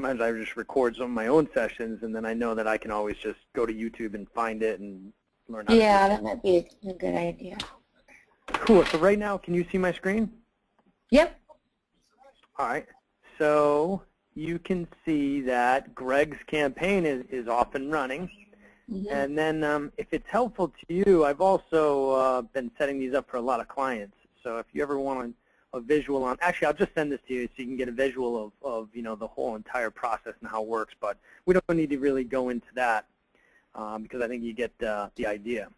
sometimes I just record some of my own sessions, and then I know that I can always just go to YouTube and find it and learn how to do it. Yeah, that might be a good idea. Cool. So right now, can you see my screen? Yep. All right. So you can see that Greg's campaign is off and running. Mm-hmm. And then if it's helpful to you, I've also been setting these up for a lot of clients. So if you ever want a visual on, actually, I'll just send this to you so you can get a visual of the whole entire process and how it works. But we don't need to really go into that because I think you get the idea.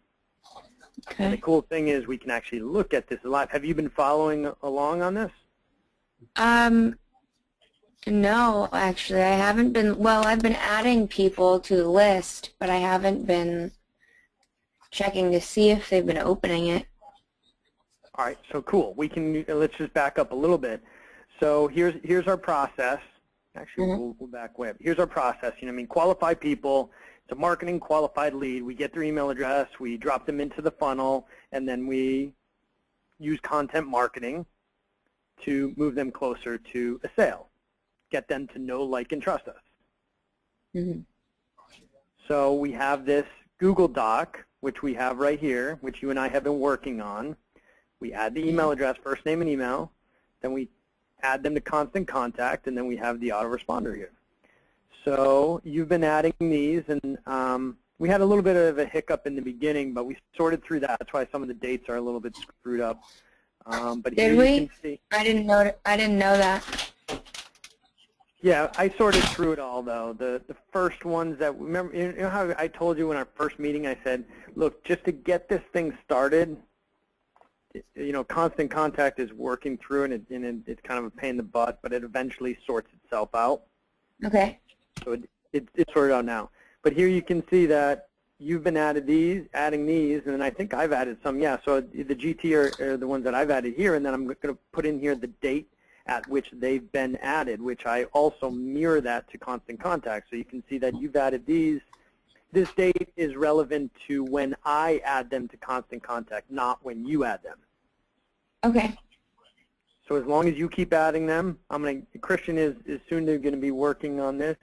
Okay. And the cool thing is we can actually look at this live. Have you been following along on this? No, actually, I haven't been. Well, I've been adding people to the list, but I haven't been checking to see if they've been opening it. All right, so cool. We can let's just back up a little bit. So here's our process. Actually, we'll back way up. Here's our process. Qualify people. It's a marketing qualified lead. We get their email address. We drop them into the funnel, and then we use content marketing to move them closer to a sale. Get them to know, like, and trust us. Mm-hmm. So we have this Google Doc, which we have right here, which you and I have been working on. We add the email address, first name and email. Then we add them to Constant Contact, and then we have the autoresponder here. So you've been adding these, and we had a little bit of a hiccup in the beginning, but we sorted through that. That's why some of the dates are a little bit screwed up. But did we? You can see, I didn't know that. Yeah, I sorted through it all, though. The first ones that, remember, you know how I told you in our first meeting, I said, look, just to get this thing started, Constant Contact is working through, and it's kind of a pain in the butt, but it eventually sorts itself out. Okay. So it's sorted out now. But here you can see that you've been adding these, and I think I've added some. Yeah, so the GT are the ones that I've added here, and then I'm going to put in here the date at which they've been added, which I also mirror that to Constant Contact. So you can see that you've added these. This date is relevant to when I add them to Constant Contact, not when you add them. Okay. So as long as you keep adding them, Christian is soon going to be working on this.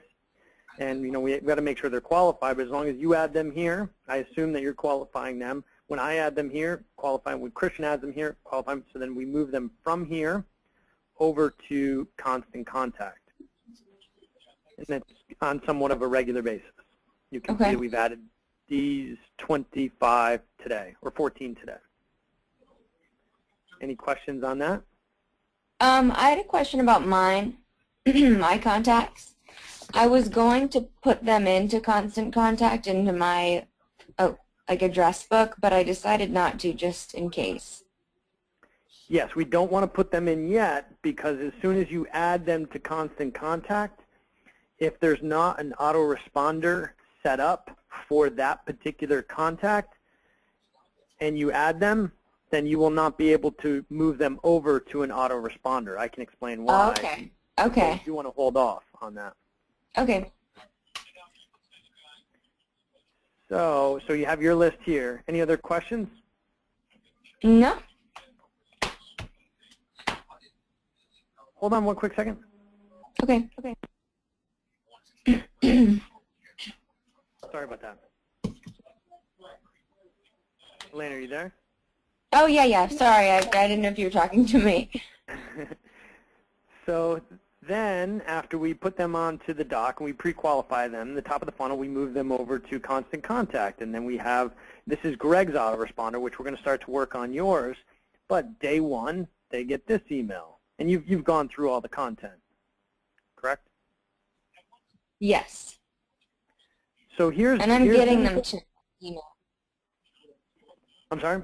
And we've got to make sure they're qualified, but as long as you add them here, I assume that you're qualifying them. When I add them here, qualifying. When Christian adds them here, qualifying. So then we move them from here over to Constant Contact. And that's on somewhat of a regular basis. You can see that we've added these 25 today, or 14 today. Any questions on that? I had a question about mine, my contacts. I was going to put them into Constant Contact into my address book, but I decided not to, just in case. Yes, we don't want to put them in yet, because as soon as you add them to Constant Contact, if there's not an autoresponder set up for that particular contact, and you add them, then you will not be able to move them over to an autoresponder. I can explain why. Okay. Okay. If you want to hold off on that. Okay. So you have your list here. Any other questions? No. Hold on one quick second. Okay. Okay. Sorry about that. Elaine, are you there? Oh, yeah. Sorry, I didn't know if you were talking to me. So then, after we put them onto the dock and we pre-qualify them, the top of the funnel, we move them over to Constant Contact. And then we have, this is Greg's autoresponder, which we're going to start to work on yours. But day one, they get this email. And you've gone through all the content, correct? Yes. So here's... And I'm getting them to email. I'm sorry?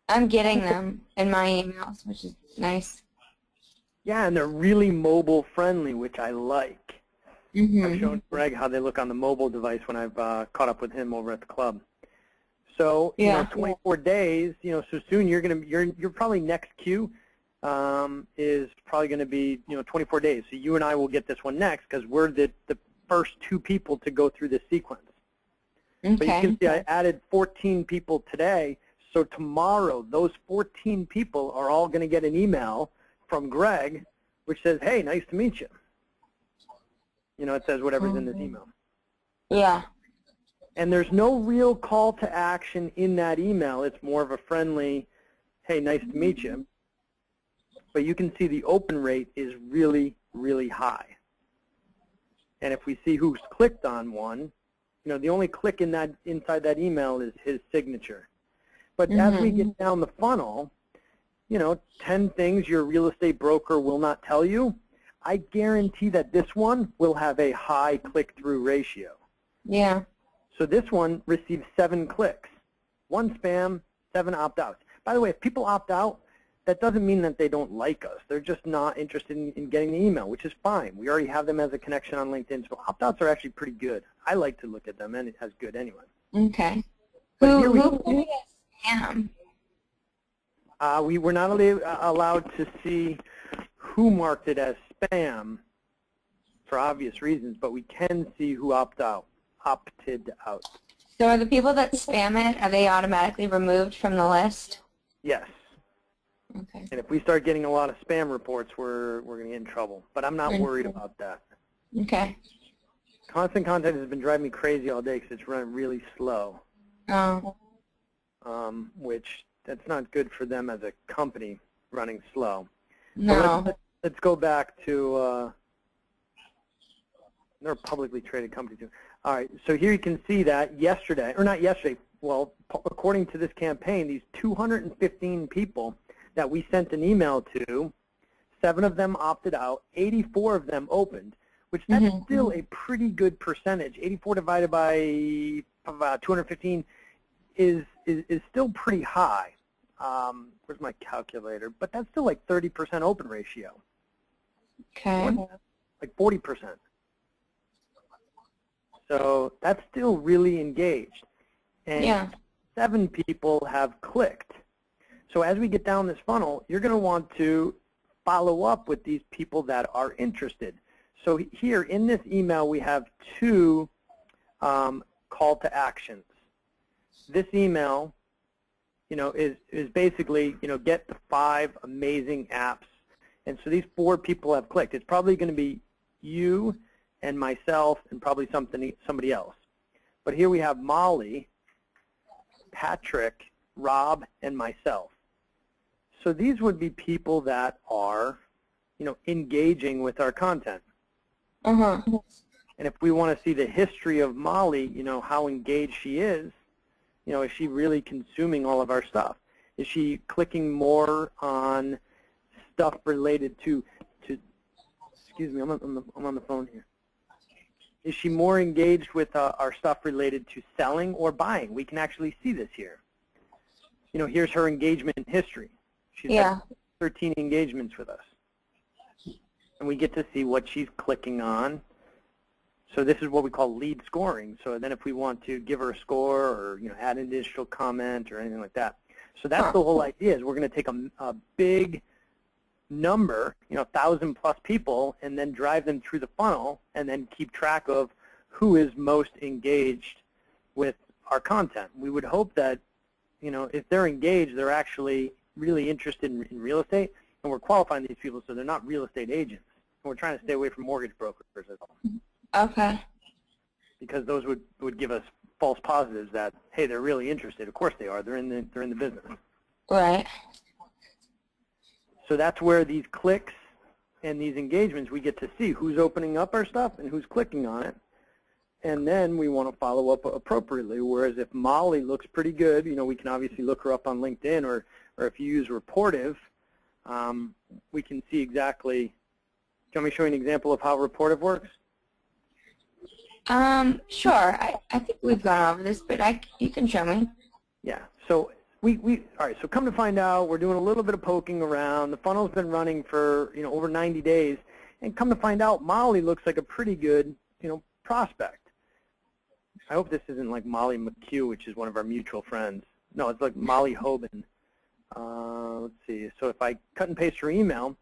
I'm getting them in my emails, which is nice. Yeah, and they're really mobile friendly, which I like. Mm-hmm. I've shown Greg how they look on the mobile device when I've caught up with him over at the club. So 24 days, so soon you're probably next queue is probably going to be 24 days. So you and I will get this one next because we're the first two people to go through this sequence. Okay. But you can see I added 14 people today. So tomorrow, those 14 people are all going to get an email from Greg, which says, hey, nice to meet you. You know, it says whatever's in this email. Yeah. And there's no real call to action in that email. It's more of a friendly, hey, nice to meet you. But you can see the open rate is really, really high. And if we see who's clicked on one, you know, the only click in that inside that email is his signature. But as we get down the funnel, you know, 10 things your real estate broker will not tell you, I guarantee that this one will have a high click-through ratio. Yeah. So this one received 7 clicks, 1 spam, 7 opt-outs. By the way, if people opt out, that doesn't mean that they don't like us. They're just not interested in getting the email, which is fine. We already have them as a connection on LinkedIn, so opt-outs are actually pretty good. I like to look at them, and it has good anyway. Okay. But Who put it as spam? We were not allowed to see who marked it as spam for obvious reasons, but we can see who opted out. So are the people that spam it, are they automatically removed from the list? Yes. Okay. And if we start getting a lot of spam reports, we're going to get in trouble. But I'm not worried about that. Okay. Constant Contact has been driving me crazy all day because it's running really slow. Oh. Which that's not good for them as a company running slow. No. So let's go back to they're a publicly traded company too. All right, so here you can see that yesterday, or not yesterday, well, according to this campaign, these 215 people that we sent an email to, 7 of them opted out, 84 of them opened, which that's still a pretty good percentage. 84 divided by about 215 is still pretty high. Where's my calculator? But that's still like 30% open ratio. Okay. Like 40%. So that's still really engaged. And 7 people have clicked. So as we get down this funnel, you're going to want to follow up with these people that are interested. So here in this email, we have 2 call to actions. This email, you know, is basically, you know, get the 5 amazing apps. And so these 4 people have clicked. It's probably going to be you and myself and probably somebody else. But here we have Molly, Patrick, Rob, and myself. So these would be people that are, you know, engaging with our content. And if we want to see the history of Molly, you know, how engaged she is, you know, is she really consuming all of our stuff? Is she clicking more on stuff related to excuse me, I'm on the phone here. Is she more engaged with our stuff related to selling or buying? We can actually see this here. You know, here's her engagement history. She's had 13 engagements with us. And we get to see what she's clicking on. So this is what we call lead scoring. So then if we want to give her a score or, you know, add an additional comment or anything like that. So that's the whole idea, is we're going to take a big number, you know, 1,000+ people, and then drive them through the funnel and then keep track of who is most engaged with our content. We would hope that, you know, if they're engaged, they're actually really interested in real estate, and we're qualifying these people so they're not real estate agents. And we're trying to stay away from mortgage brokers as well. Okay. Because those would give us false positives that, hey, they're really interested. Of course they are. They're in the business. Right. So that's where these clicks and these engagements, we get to see who's opening up our stuff and who's clicking on it. And then we want to follow up appropriately. Whereas if Molly looks pretty good, you know, we can obviously look her up on LinkedIn, or if you use Rapportive, we can see exactly. Do you want me to show you an example of how Rapportive works? Sure. I think we've gone over this, but you can show me. Yeah. So all right. So come to find out, we're doing a little bit of poking around. The funnel's been running for, you know, over 90 days, and come to find out, Molly looks like a pretty good, you know, prospect. I hope this isn't like Molly McHugh, which is one of our mutual friends. No, it's like Molly Hoban. Let's see. So if I cut and paste her email,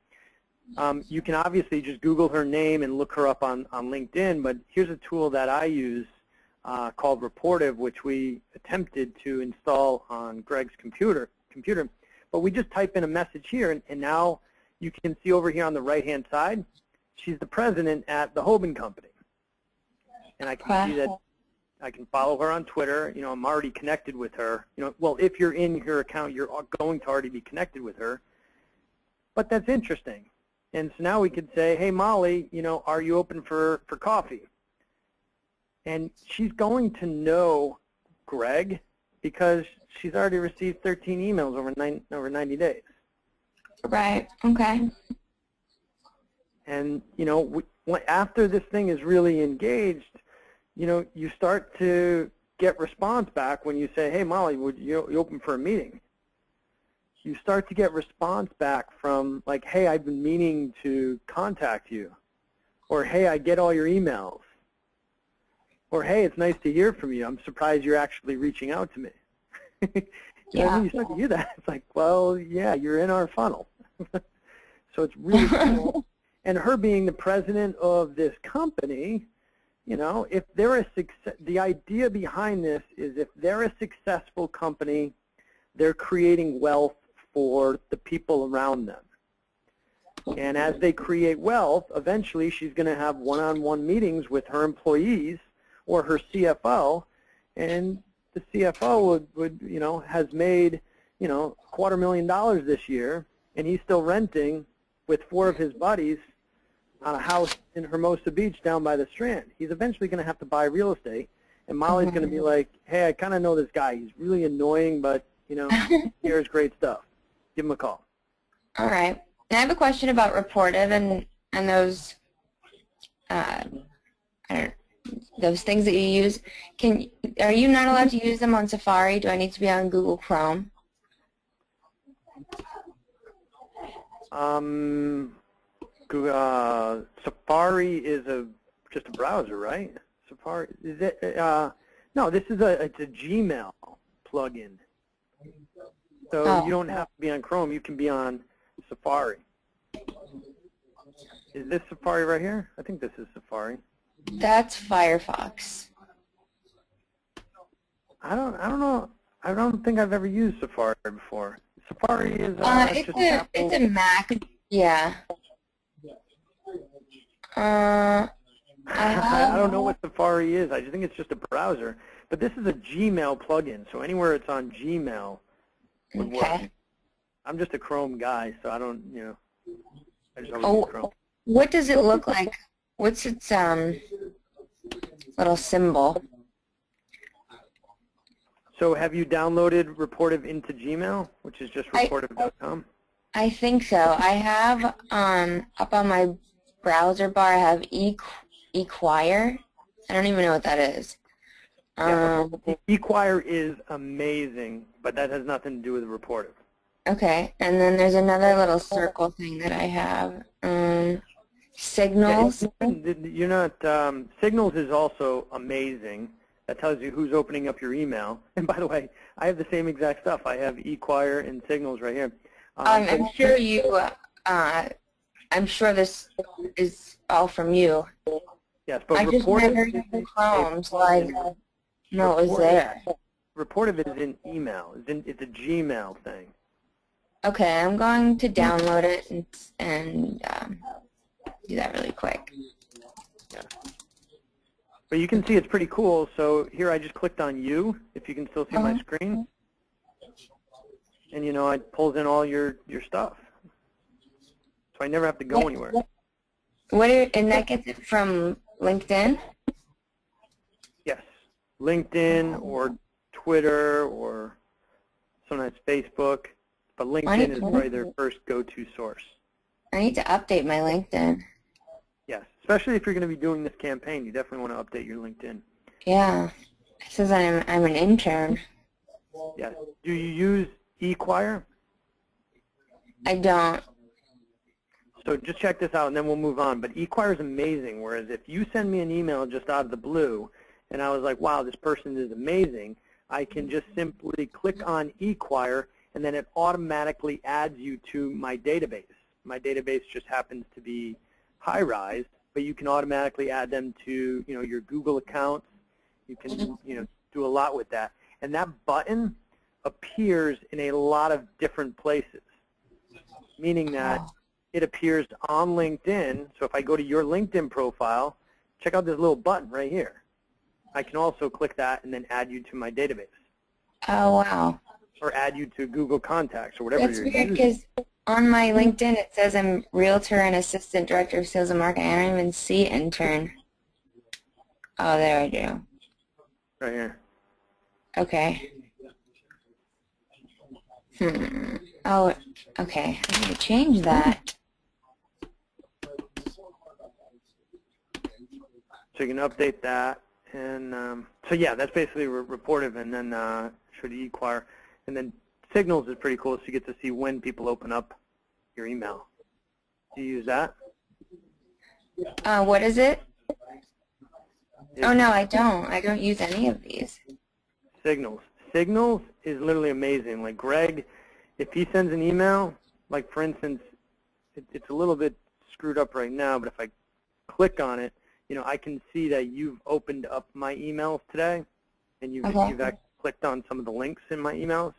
you can obviously just Google her name and look her up on LinkedIn, but here's a tool that I use called Rapportive, which we attempted to install on Greg's computer. But we just type in a message here, and now you can see over here on the right-hand side, she's the president at the Hoban Company. and I can see that I can follow her on Twitter. You know, I'm already connected with her. You know, well, if you're in her account, you're going to already be connected with her. But that's interesting. And so now we could say, hey, Molly, you know, are you open for coffee? And she's going to know Greg because she's already received 13 emails over 90 days. Right. Okay. And, you know, after this thing is really engaged, you know, you start to get response back when you say, hey, Molly, would you open for a meeting? You start to get response back from like, hey, I've been meaning to contact you. Or, hey, I get all your emails. Or, hey, it's nice to hear from you. I'm surprised you're actually reaching out to me. You know, when you start to hear that, it's like, well, yeah, you're in our funnel. So it's really cool. And her being the president of this company, you know, if they're the idea behind this is if they're a successful company, they're creating wealth for the people around them. And as they create wealth, eventually she's going to have one-on-one meetings with her employees or her CFO, and the CFO would you know, has made, you know, $250,000 this year, and he's still renting with 4 of his buddies on a house in Hermosa Beach down by the Strand. He's eventually going to have to buy real estate, and Molly's going to be like, hey, I kind of know this guy. He's really annoying, but, you know, he hears great stuff. Give him a call. All right. And I have a question about Rapportive and those those things that you use. Are you not allowed to use them on Safari? Do I need to be on Google Chrome? Safari is just a browser, right? Safari is it? No, this is it's a Gmail plugin. So you don't have to be on Chrome. You can be on Safari. Is this Safari right here? I think this is Safari. That's Firefox. I don't know. I don't think I've ever used Safari before. Safari is it's a Mac. Yeah. I don't know what Safari is. I just think it's just a browser. But this is a Gmail plugin, so anywhere it's on Gmail would work. I'm just a Chrome guy, so I don't, you know, I just always use Chrome. What does it look like? What's its little symbol? So have you downloaded Rapportive into Gmail, which is just rapportive.com? I think so. I have up on my browser bar, I have Ecquire. I don't even know what that is. Ecquire is amazing, but that has nothing to do with Rapportive. Okay, and then there's another little circle thing that I have. Signals. Yeah, you're not. Signals is also amazing. That tells you who's opening up your email. And by the way, I have the same exact stuff. I have Ecquire and Signals right here. I'm sure you. I'm sure this is all from you. Yes, but I just never used Chrome, so I didn't know it was there. Rapportive is in email. It's a Gmail thing. Okay, I'm going to download it and do that really quick. Yeah. But you can see it's pretty cool. So here I just clicked on you, if you can still see my screen. And, you know, it pulls in all your stuff. So I never have to go anywhere. And that gets it from LinkedIn? Yes. LinkedIn or Twitter or sometimes Facebook. But LinkedIn is probably their first go-to source. I need to update my LinkedIn. Yes, especially if you're going to be doing this campaign, you definitely want to update your LinkedIn. Yeah, it says I'm an intern. Yes. Do you use Ecquire? I don't. So just check this out, and then we'll move on. But Ecquire is amazing, whereas if you send me an email just out of the blue, and I was like, wow, this person is amazing, I can just simply click on Ecquire, and then it automatically adds you to my database. My database just happens to be high-rise, but you can automatically add them to, you know, your Google accounts. You can, you know, do a lot with that. And that button appears in a lot of different places, meaning that it appears on LinkedIn. So if I go to your LinkedIn profile, check out this little button right here. I can also click that and then add you to my database. Oh, wow. Or add you to Google Contacts or whatever you're using. That's weird because on my LinkedIn it says I'm Realtor and Assistant Director of Sales and Marketing. I don't even see intern. Oh, there I do. Right here. Okay. Oh, okay. I need to change that. So you can update that. And so yeah, that's basically Rapportive, and then show the Ecquire. And then Signals is pretty cool, so you get to see when people open up your email. Do you use that? What is it? Oh, no, I don't. I don't use any of these. Signals. Signals is literally amazing. Like Greg, if he sends an email, like for instance, it's a little bit screwed up right now, but if I click on it, you know, I can see that you've opened up my emails today, and you've actually clicked on some of the links in my emails,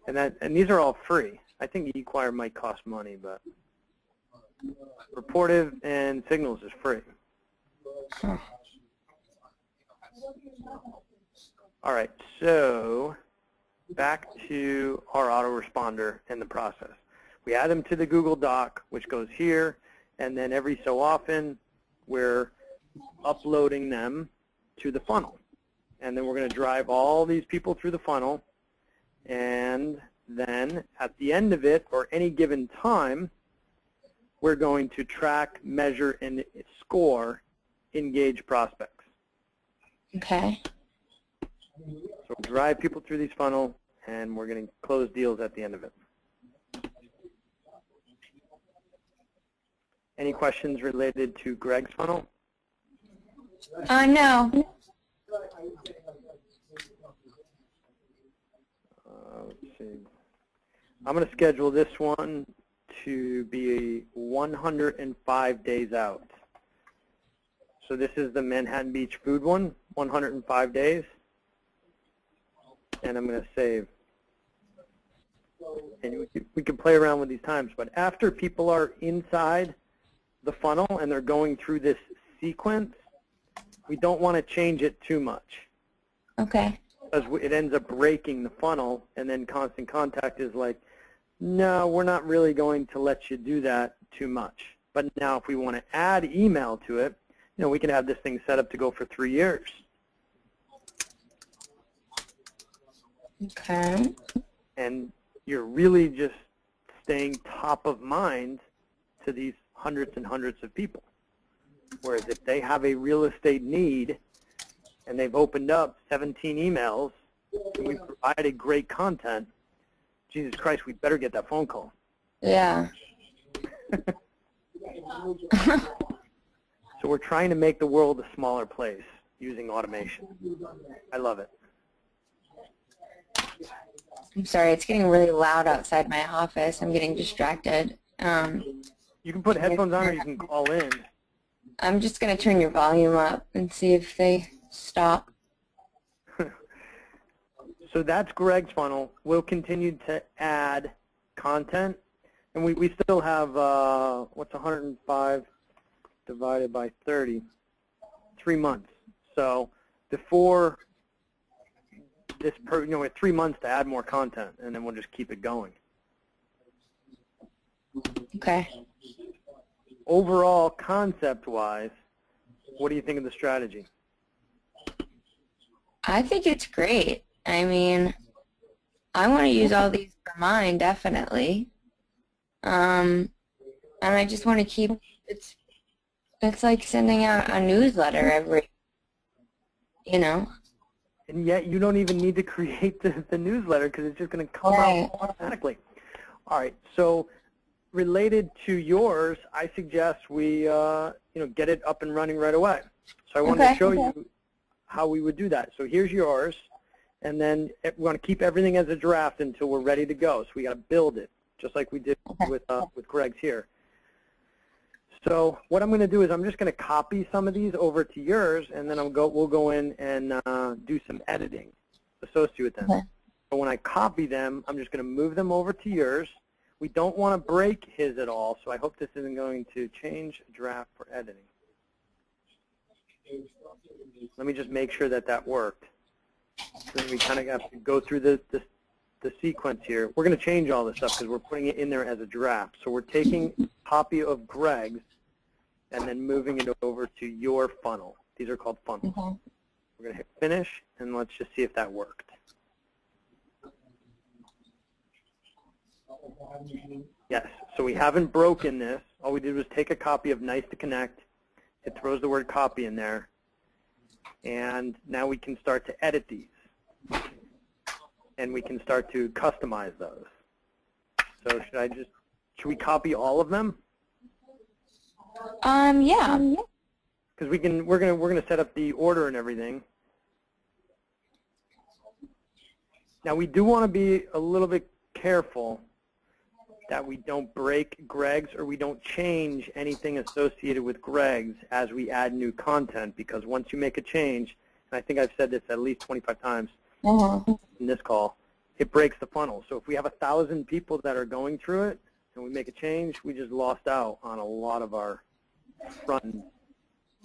and these are all free. I think Ecquire might cost money, but Rapportive and Signals is free. All right, so back to our autoresponder and the process. We add them to the Google Doc, which goes here, and then every so often we're uploading them to the funnel. And then we're going to drive all these people through the funnel, and then at the end of it, or any given time, we're going to track, measure, and score engaged prospects. Okay. So we'll drive people through these funnels, and we're going to close deals at the end of it. Any questions related to Greg's funnel? No. Let's see. I'm going to schedule this one to be 105 days out. So this is the Manhattan Beach food one, 105 days. And I'm going to save. And we can play around with these times, but after people are inside the funnel and they're going through this sequence, we don't want to change it too much. Okay. Because it ends up breaking the funnel, and then Constant Contact is like, no, we're not really going to let you do that too much. But now if we want to add email to it, you know, we can have this thing set up to go for 3 years. Okay. And you're really just staying top of mind to these hundreds and hundreds of people. Whereas if they have a real estate need and they've opened up 17 emails and we provided great content, Jesus Christ, we better get that phone call. Yeah. So we're trying to make the world a smaller place using automation. I love it. I'm sorry, it's getting really loud outside my office. I'm getting distracted. You can put headphones on or you can call in. I'm just going to turn your volume up and see if they stop. So that's Greg's funnel. We'll continue to add content. And we still have, what's 105 divided by 30? 3 months. So before this, you know, we have 3 months to add more content, and then we'll just keep it going. Okay. Overall, concept-wise, what do you think of the strategy? I think it's great. I mean, I want to use all these for mine, definitely. And I just want to keep, it's like sending out a newsletter every, you know. And yet you don't even need to create the newsletter because it's just going to come out automatically. All right, so related to yours, I suggest we you know, get it up and running right away. So I want to show you how we would do that. So here's yours, and then we want to keep everything as a draft until we're ready to go. So we got to build it, just like we did with Greg's here. So what I'm going to do is I'm just going to copy some of these over to yours, and then we'll go in and do some editing associated with them. So when I copy them, I'm just going to move them over to yours. We don't want to break his at all, so I hope this isn't going to change draft for editing. Let me just make sure that that worked. Then we kind of have to go through the sequence here. We're going to change all this stuff because we're putting it in there as a draft. So we're taking a copy of Greg's and then moving it over to your funnel. These are called funnels. Okay. We're going to hit finish, and let's just see if that worked. Yes, so we haven't broken this. All we did was take a copy of Nice to Connect. It throws the word copy in there. And now we can start to edit these. And we can start to customize those. So should we copy all of them? Yeah. Because we're gonna set up the order and everything. Now we do want to be a little bit careful that we don't break Greg's or we don't change anything associated with Greg's as we add new content, because once you make a change, and I think I've said this at least 25 times in this call, it breaks the funnel. So if we have 1,000 people that are going through it and we make a change, we just lost out on a lot of our front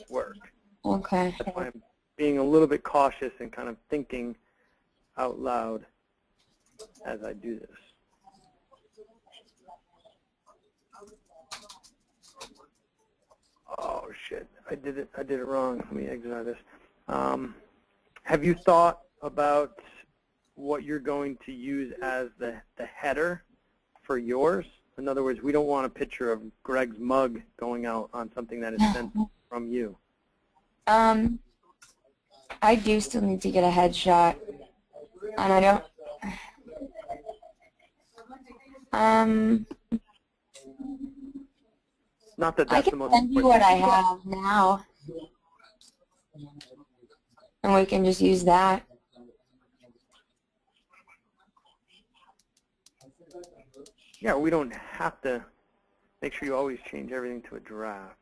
work. Okay. That's why I'm being a little bit cautious and kind of thinking out loud as I do this. Oh shit! I did it wrong. Let me exit out of this. Have you thought about what you're going to use as the header for yours? In other words, we don't want a picture of Greg's mug going out on something that is sent from you. I do still need to get a headshot, and I don't. Not that that's the most important. I can send you what I have now, and we can just use that. Yeah, we don't have to. Make sure you always change everything to a draft.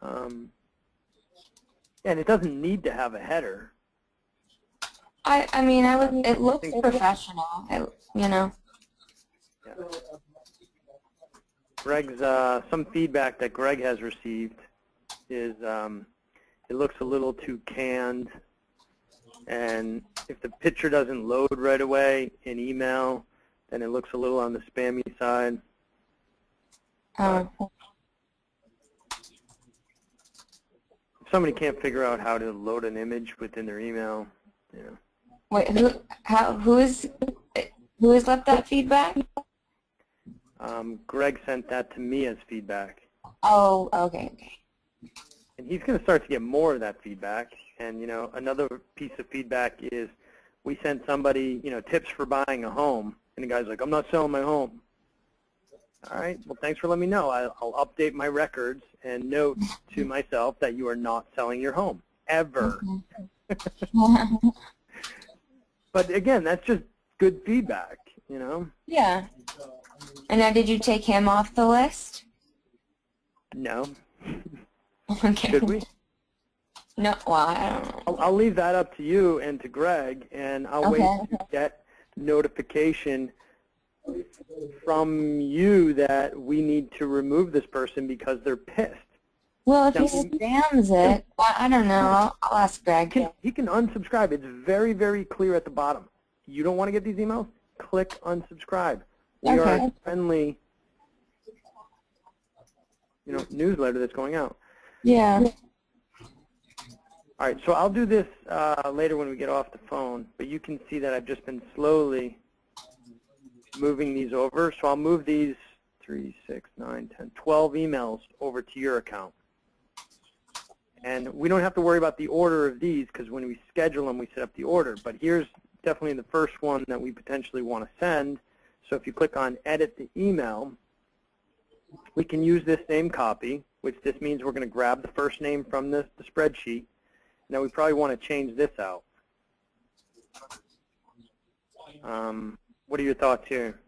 And it doesn't need to have a header. I mean, it looks professional, you know. Yeah. Greg's, some feedback that Greg has received is it looks a little too canned, and if the picture doesn't load right away in email, then it looks a little on the spammy side. If somebody can't figure out how to load an image within their email, you know. Wait, who has left that feedback? Greg sent that to me as feedback. Oh, okay. And he's going to start to get more of that feedback. And, you know, another piece of feedback is we sent somebody, you know, tips for buying a home. And the guy's like, I'm not selling my home. All right, well, thanks for letting me know. I'll update my records and note to myself that you are not selling your home, ever. But, again, that's just good feedback, you know? Yeah. And now, did you take him off the list? No. Okay. Should we? No, well, I don't know. I'll leave that up to you and to Greg, and I'll wait to get notification from you that we need to remove this person because they're pissed. Well, if he spams it, I don't know. I'll ask Greg. He can unsubscribe. It's very, very clear at the bottom. You don't want to get these emails? Click unsubscribe. We are a friendly, you know, newsletter that's going out. Yeah. All right, so I'll do this later when we get off the phone, but you can see that I've just been slowly moving these over. So I'll move these 3, 6, 9, 10, 12 emails over to your account. And we don't have to worry about the order of these because when we schedule them, we set up the order. But here's definitely the first one that we potentially want to send. So if you click on Edit the Email, we can use this same copy, which this means we're going to grab the first name from the spreadsheet. Now we probably want to change this out. What are your thoughts here?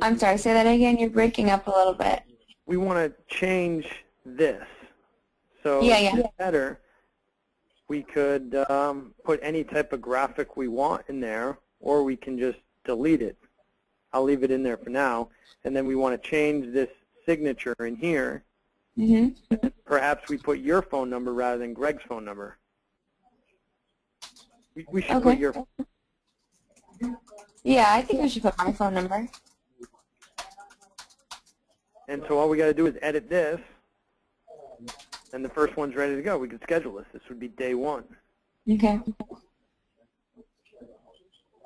I'm sorry, say that again. You're breaking up a little bit. We want to change this. So better, we could put any type of graphic we want in there, or we can just delete it. I'll leave it in there for now. And then we want to change this signature in here perhaps we put your phone number rather than Greg's phone number. We should put your. Yeah, I think we should put my phone number. And so all we got to do is edit this, and the first one's ready to go. We could schedule this. This would be day 1. Okay.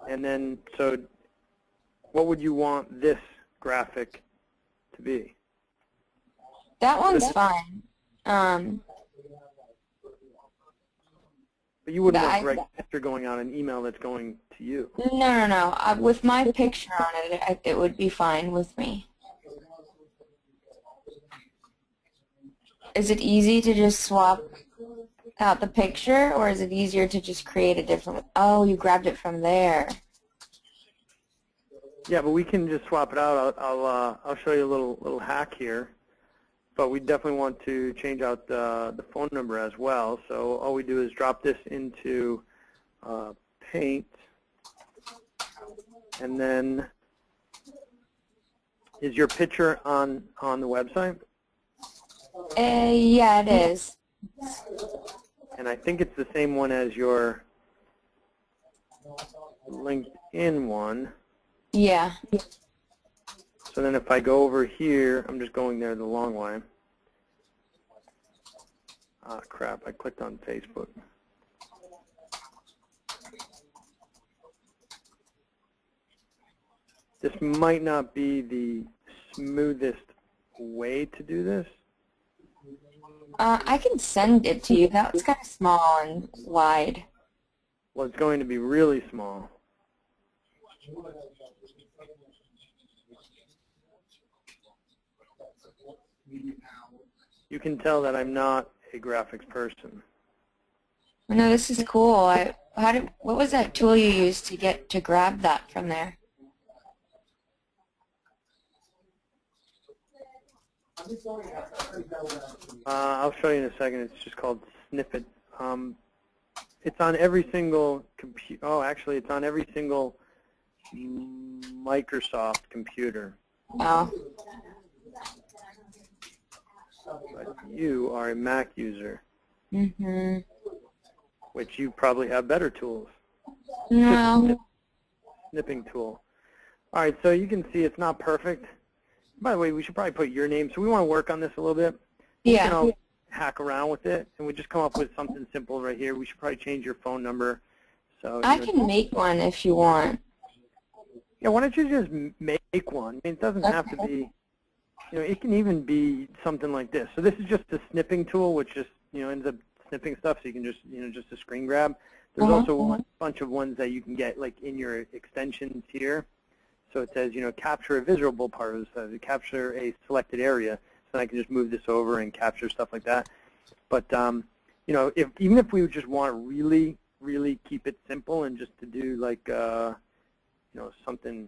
And then, so what would you want this graphic to be? That one's fine. But you wouldn't want Greg's picture going on an email that's going to you. No. With my picture on it, it would be fine with me. Is it easy to just swap out the picture, or is it easier to just create a different one? Oh, you grabbed it from there. Yeah, but we can just swap it out. I'll show you a little hack here. But we definitely want to change out the phone number as well. So all we do is drop this into Paint, and then is your picture on the website? Yeah, it is. And I think it's the same one as your LinkedIn one. Yeah. So then if I go over here, I'm just going there the long way. Ah, crap, I clicked on Facebook. This might not be the smoothest way to do this. I can send it to you. That was kind of small and wide. Well, it's going to be really small. You can tell that I'm not a graphics person. No, this is cool. What was that tool you used to grab that from there? I'll show you in a second. It's just called Snippet. It's on every single computer. Oh, actually, it's on every single Microsoft computer. Oh. But you are a Mac user, which you probably have better tools. No. Snipping tool. All right, so you can see it's not perfect. By the way, we should probably put your name. So we want to work on this a little bit. Yeah. We can all hack around with it, and we just come up with something simple right here. We should probably change your phone number. So I can make one if you want. Yeah, why don't you just make one? I mean, it doesn't have to be. It can even be something like this. So this is just a snipping tool, which just ends up snipping stuff. So you can just just a screen grab. There's also a bunch of ones that you can get like in your extensions here. So it says capture a visible part of this, capture a selected area. So I can just move this over and capture stuff like that. But even if we just want to really keep it simple and just to do like something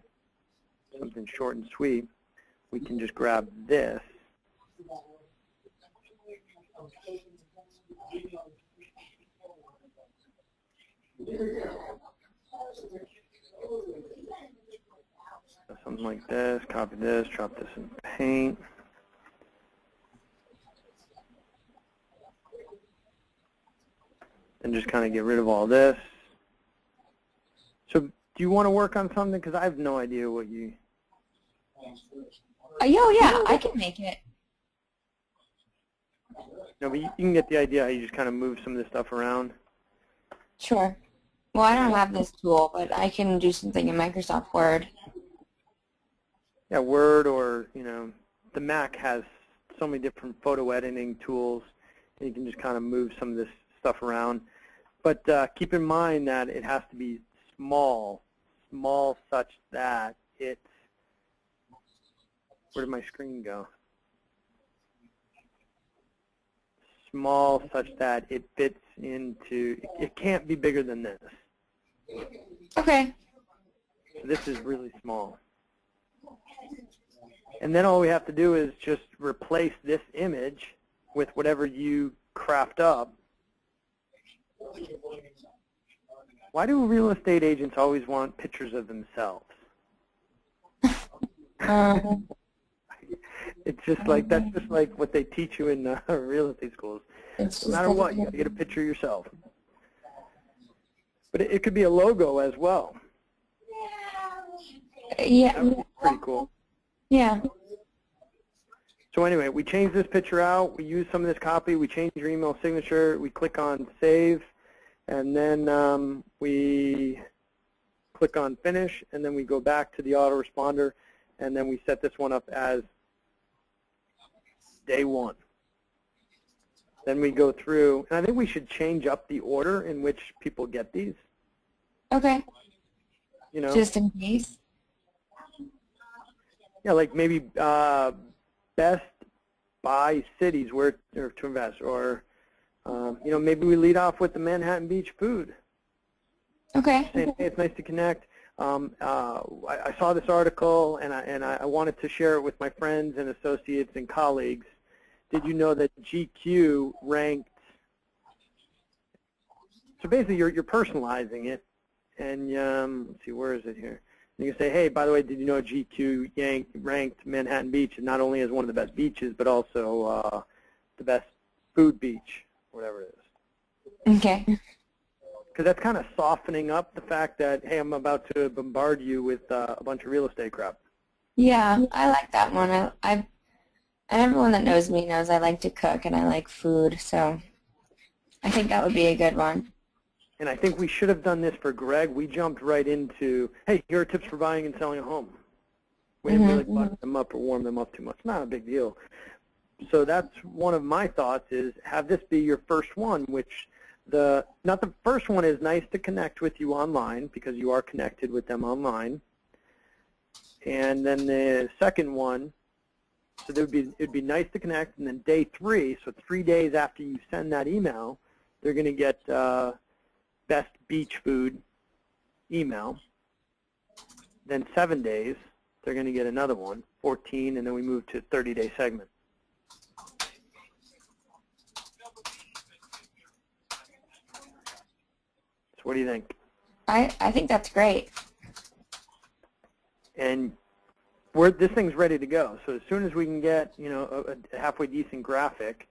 short and sweet, we can just grab this. Something like this, copy this, drop this in Paint. And just kind of get rid of all this. So do you want to work on something? Because I have no idea what you... Yeah, I can make it. No, but you can get the idea how you just kind of move some of this stuff around. Sure. Well, I don't have this tool, but I can do something in Microsoft Word. Yeah, Word, or, the Mac has so many different photo editing tools, and you can just kind of move some of this stuff around. But keep in mind that it has to be small such that it's... Where did my screen go? Small such that it fits into... It can't be bigger than this. Okay. So this is really small. And then all we have to do is just replace this image with whatever you craft up. Why do real estate agents always want pictures of themselves? It's just like, that's just like what they teach you in real estate schools. No matter what, you got to get a picture yourself. But it could be a logo as well. Yeah. That would be pretty cool. Yeah. So anyway, we change this picture out. We use some of this copy. We change your email signature. We click on Save. And then we click on Finish. And then we go back to the autoresponder. And then we set this one up as day 1. Then we go through, and I think we should change up the order in which people get these. Okay. You know, just in case. Yeah, like maybe best by cities where to invest, or you know, maybe we lead off with the Manhattan Beach food. Okay. Saying, hey, it's nice to connect. I saw this article, and I wanted to share it with my friends and associates and colleagues. Did you know that GQ ranked? So basically, you're personalizing it, and let's see, where is it here? And you can say, hey, by the way, did you know GQ ranked Manhattan Beach not only as one of the best beaches, but also the best food beach, whatever it is. Okay. Because that's kind of softening up the fact that, hey, I'm about to bombard you with a bunch of real estate crap. Yeah, I like that one. And everyone that knows me knows I like to cook and I like food, so I think that would be a good one. And I think we should have done this for Greg. We jumped right into, hey, here are tips for buying and selling a home. We didn't really button them up or warm them up too much. Not a big deal. So that's one of my thoughts, is have this be your first one, which not the first one is nice to connect with you online because you are connected with them online. And then the second one, so it'd be nice to connect, and then day 3, so 3 days after you send that email, they're going to get best beach food email. Then 7 days, they're going to get another one, 14, and then we move to 30-day segment. So what do you think? I think that's great. And this thing's ready to go. So as soon as we can get, you know, a halfway decent graphic,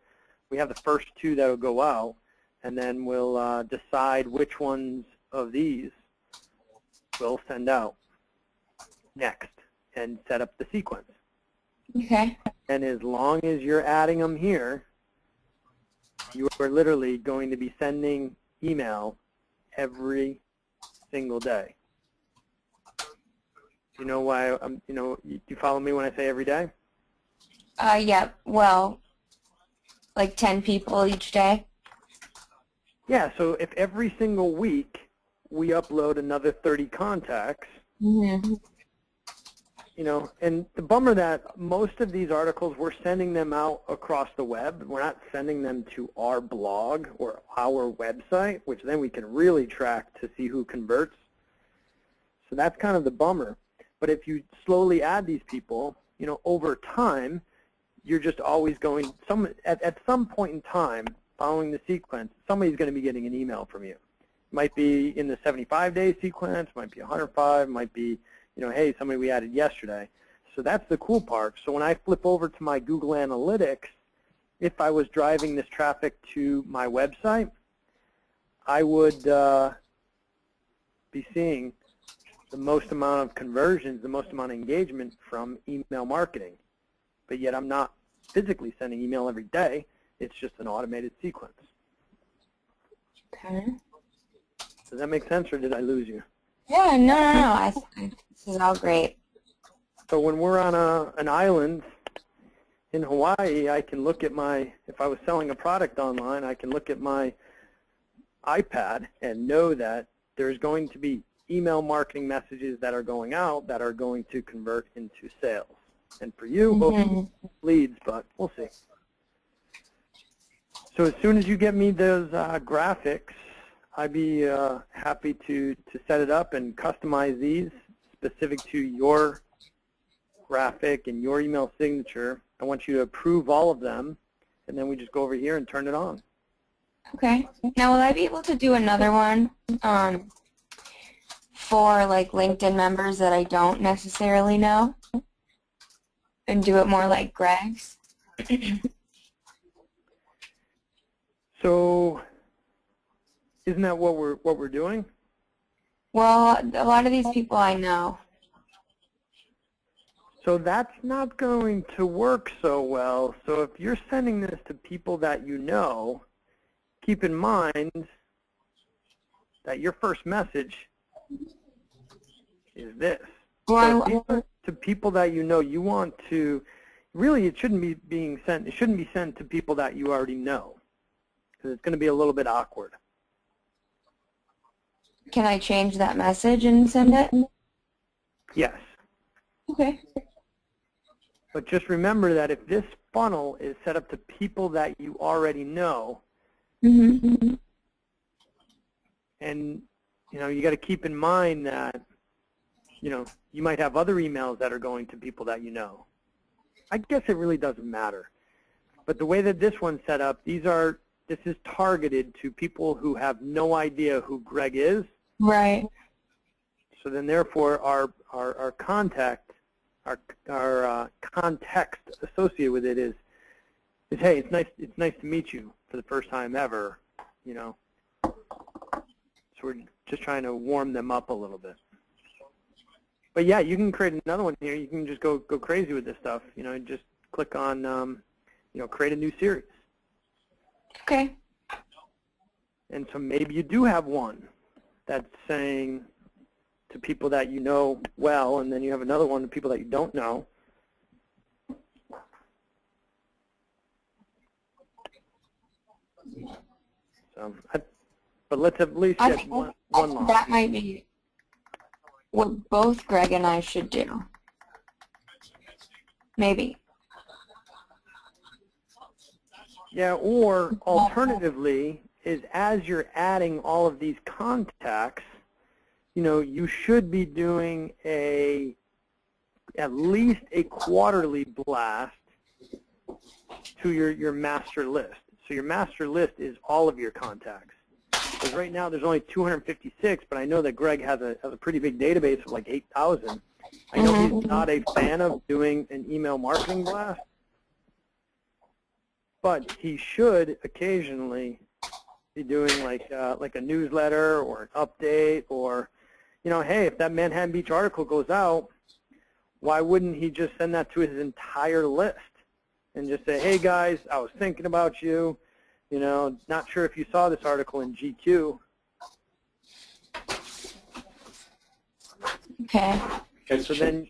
we have the first 2 that will go out, and then we'll decide which ones of these we'll send out next and set up the sequence. Okay. And as long as you're adding them here, you are literally going to be sending email every single day. You know why? You know, you follow me when I say every day? Yeah. Well, like 10 people each day. Yeah. So if every single week we upload another 30 contacts, you know, and the bummer that most of these articles, we're sending them out across the web. We're not sending them to our blog or our website, which then we can really track to see who converts. So that's kind of the bummer. But if you slowly add these people, you know, over time, you're just always going, at some point in time, following the sequence, somebody's going to be getting an email from you. It might be in the 75-day sequence, might be 105, might be, you know, hey, somebody we added yesterday. So that's the cool part. So when I flip over to my Google Analytics, if I was driving this traffic to my website, I would be seeing the most amount of conversions, the most amount of engagement from email marketing. But yet I'm not physically sending email every day. It's just an automated sequence. Okay. Does that make sense, or did I lose you? Yeah, no. This is all great. So when we're on an island in Hawaii, I can look at if I was selling a product online, I can look at my iPad and know that there's going to be email marketing messages that are going out that are going to convert into sales. And for you, leads, but we'll see. So as soon as you get me those graphics, I'd be happy to set it up and customize these specific to your graphic and your email signature. I want you to approve all of them, and then we just go over here and turn it on. Okay. Now, will I be able to do another one for like LinkedIn members that I don't necessarily know? and do it more like Greg's. So, isn't that what we're doing? Well, a lot of these people I know. So that's not going to work so well. So if you're sending this to people that you know, keep in mind that your first message is this. Well, so if these are to people that you know, you want to, really it shouldn't be being sent, it shouldn't be sent to people that you already know, because it's going to be a little bit awkward. Can I change that message and send it? Yes. Okay. But just remember that if this funnel is set up to people that you already know, Mm-hmm. and you got to keep in mind that you might have other emails that are going to people that you know. I guess it really doesn't matter. But the way that this one's set up, this is targeted to people who have no idea who Greg is. Right. So then therefore our context associated with it is hey, it's nice to meet you for the first time ever, So we're just trying to warm them up a little bit. But yeah, you can create another one here. You can just go crazy with this stuff. Just click on create a new series. Okay. And so maybe you do have one that's saying to people that you know well, and then you have another one to people that you don't know. So, but let's at least get one line. That might be what both Greg and I should do. Maybe. Yeah, or alternatively is as you're adding all of these contacts, you should be doing at least a quarterly blast to your master list. So your master list is all of your contacts. Because right now there's only 256, but I know that Greg has a pretty big database of like 8,000. I know he's not a fan of doing an email marketing blast, but he should occasionally be doing like a newsletter or an update, or hey, if that Manhattan Beach article goes out, why wouldn't he just send that to his entire list and just say, hey guys, I was thinking about you, not sure if you saw this article in GQ. Okay. So then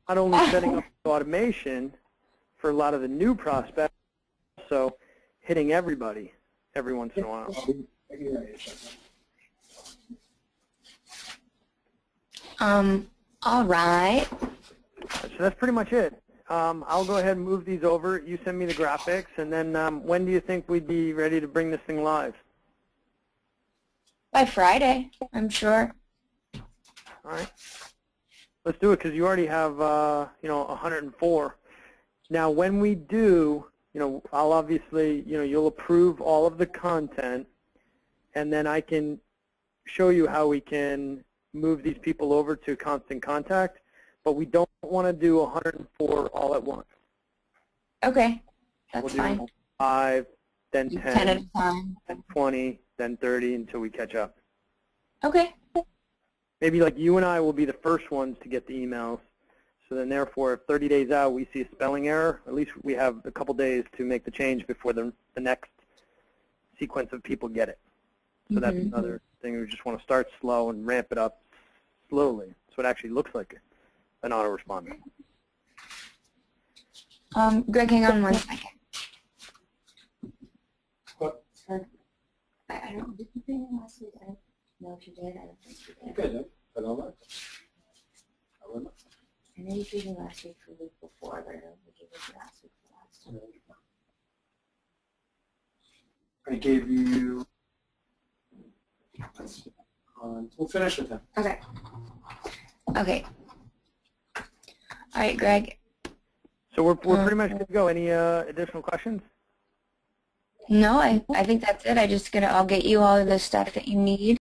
not only setting up the automation for a lot of the new prospects, also hitting everybody every once in a while. All right. So that's pretty much it. I'll go ahead and move these over. You send me the graphics, and then when do you think we'd be ready to bring this thing live? By Friday, I'm sure. All right. Let's do it, because you already have 104. Now, when we do, I'll obviously, you'll approve all of the content, and then I can show you how we can move these people over to Constant Contact, but we don't want to do 104 all at once. Okay, that's we'll fine. Do 5, then 10 at a time. Then 20, then 30 until we catch up. Okay. Maybe like you and I will be the first ones to get the emails. So then therefore, if 30 days out we see a spelling error, at least we have a couple days to make the change before the next sequence of people get it. So that's another thing. We just want to start slow and ramp it up slowly so it actually looks like an autoresponder. Greg, hang on one second. What? I don't, did you bring in last week? I don't know if you did. I don't think you did. Okay, I don't know. I don't know. I know you gave me last week for the week before, but I don't think you gave me last week for last time. I gave you. We'll finish with him. Okay. Okay. All right, Greg. So we're pretty much good to go. Any additional questions? No, I think that's it. I'll get you all of the stuff that you need.